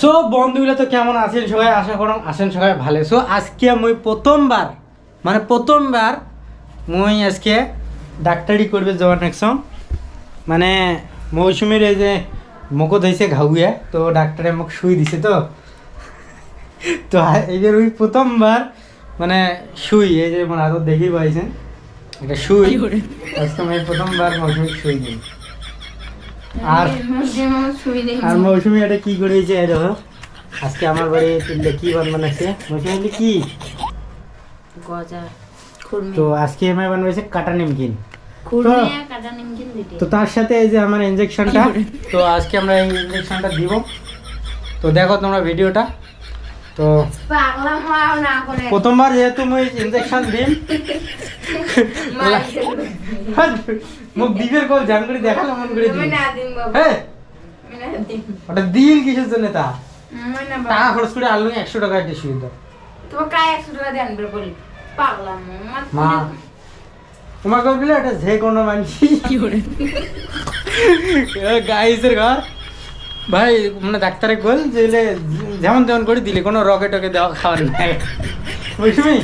So বন্ধুগুলো তো কেমন আছেন সবাই, আশা করুন আছেন সবাই ভালো। সো আজকে মুই প্রথমবার মুই আজকে ডাক্তারি করবে যাওয়ার নেক্সট মানে মৌসুমীর এই যে মুখত হয়েছে ঘাউয়া, তো ডাক্তারে মুখ শুই দিছে তো তো এইবার ওই প্রথমবার মানে শুই এই যে মানে আরো দেখি পাইছেন এটা শুই আজকে আমি প্রথমবার মৌসুমী শুই দিই। আর মৌসুমী এটা কি করেছে দেখো, আজকে আমার বাড়ি তুললে কি বানাচ্ছে মৌসুমী কি তো আজকে আমার বানাইছে কাটা নিমকিন। তো তার সাথে এই যে আমার ইনজেকশনটা, তো আজকে আমরা এই ইনজেকশনটা দিব। তো দেখো তোমরা ভিডিওটা। তো প্রথমবার যেহেতু মুই ইনজেকশন দিম মুখ দিবের কল জান করে দেখালো মন করে দিই হ্যাঁ ওটা দিন কিসের জন্য তা টাকা খরচ করে আনলো 100 টাকা দিয়ে শুয়ে দাও তো কাই 100 টাকা দেন বলি পাগলা মা তোমার কল দিলে এটা যে কোনো মানুষ কি করে গাইসের ঘর ভাই মানে ডাক্তারে কল যে যেমন তেমন করে দিলে কোনো রকে টকে দেওয়া খাওয়ার নাই বুঝলি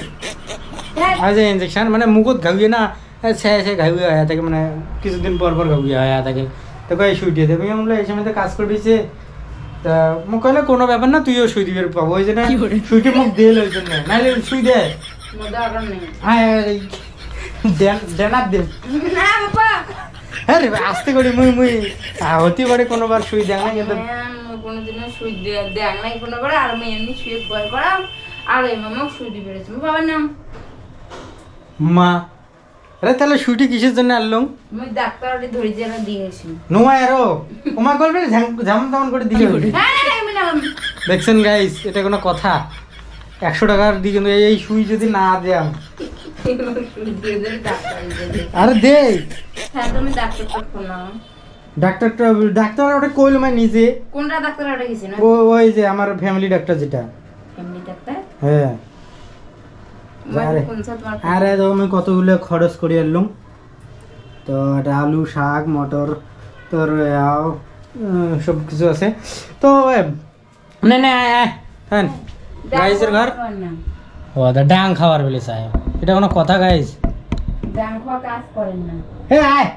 আজ ইনজেকশন মানে মুখত ঘাউয়ে না সে ঘাউয়ে হয়ে থাকে মানে কিছুদিন পর ঘাউয়ে হয়ে থাকে তো কই শুই দিয়ে দেবে আমরা এই সময় কাজ করবিছে তা মুখ কইলে কোনো ব্যাপার না তুইও শুই দিবি পাবো ওই যে না শুইতে মুখ দেল ওই জন্য নাইলে শুই দে দরকার নেই হ্যাঁ দেনার দে না বাবা হ্যাঁ রে আস্তে করে মুই হতে পারে কোনোবার শুই দেয় না কিন্তু কোনোদিনও শুই দেয় নাই কোনোবার আর আমি এমনি শুয়ে ভয় করাম আর এই মামা শুই দিবে বাবার নাম মা আরে তাহলে শুটি কিসের জন্য আনলাম আমি ডাক্তারকে ধরে জেলা দিয়েছি নোয়া আরো ওমা করবে যেমন তেমন করে দিলে দেখছেন গাইস এটা কোনো কথা 100 টাকার দিকে কিন্তু এই সুই যদি না দেন আরে দে হ্যাঁ তুমি ডাক্তারটা ফোন ডাক্তার ওটা কইল মানে নিজে কোনটা ডাক্তার ওটা গেছে না ওই যে আমার ফ্যামিলি ডাক্তার যেটা ফ্যামিলি ডাক্তার হ্যাঁ আরে তো আমি কতগুলো খরচ করে এলাম তো এটা আলু শাক মটর তোর সব কিছু আছে তো না না হ্যাঁ গাইসের ঘর ও দা ডাং খাওয়ার বলে চাই এটা কোনো কথা গাইস ডাং খাওয়া কাজ করেন না হে আয়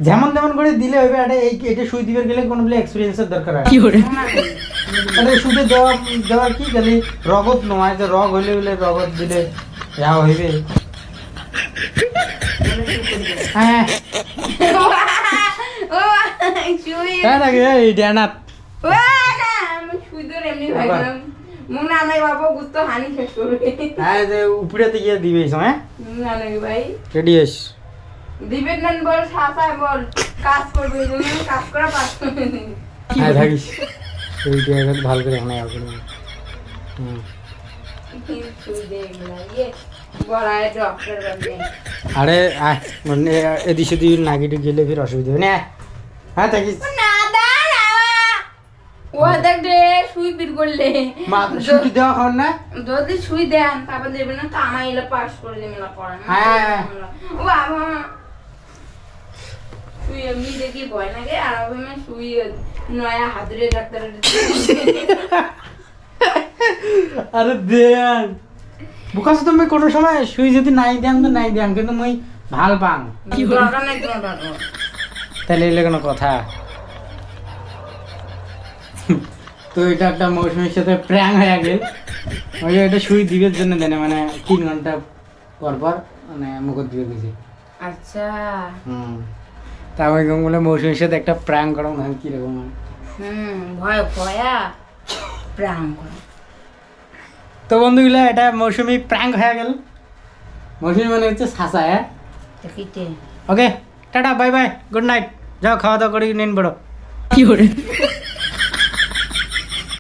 যেমন তেমন করে দিলে হইবে এটা শুই দিবার গেলে কোনো বলে এক্সপেরিয়েন্সের দরকার হয় কি করে আরে শুতে দেওয়ার কি খালি রগত নয় যে রগ হইলে বলে রগত দিলে যা হইবে হ্যাঁ ও শুই হ্যাঁ লাগে এই ডানাত ও না আমি শুই ধরে এমনি ভাইলাম মনে নাই বাবা গুস্ত হানি শেষ করবে হ্যাঁ যে উপরেতে গিয়ে দিবে হ্যাঁ না নাকি ভাই রেডি আস দিবেন না বল সাসায় বল কাজ করবে তুমি কাজ করা পাস হ্যাঁ থাকিস এইটা একদম ভালো করে এখানে আর করুন আরে মানে এদিকে যদি নাগিটে গেলে ফির অসুবিধা হবে না হ্যাঁ থাকিস ও দেখ রে শুই পিট করলে মা ছুটি দেওয়া খাওয়ার না যদি শুই দেন তারপর দেবেন না কামাইলে পাস করে দেবেন না পড়া হ্যাঁ ও বাবা শুই এমনি দেখি ভয় লাগে আর আমি শুই নয়া হাতুড়ে ডাক্তারের আরে দেন বুকাস তুমি কোনো সময় শুই যদি নাই দেন তো নাই দেন কিন্তু মই ভাল পাং কি দরকার নাই তোমার দরকার তাহলে এলে কোনো কথা তো এটা একটা মৌসুমীর সাথে প্র্যাং হয়ে গেল ওই যে এটা শুই দিবের জন্য দেন মানে 3 ঘন্টা পর পর মানে মুখ দিয়ে গেছে আচ্ছা তারপরে বলে মৌসুমীর সাথে একটা প্র্যাং করা মানে কিরকম ভয় ভয়া প্রাণ করা তো বন্ধুগুলা এটা মৌসুমী প্র্যাঙ্ক হয়ে গেল মৌসুমী মানে হচ্ছে সাসা হ্যাঁ ওকে tata bye bye good night যাও খাওয়া দাওয়া করে নিন বড় কি করে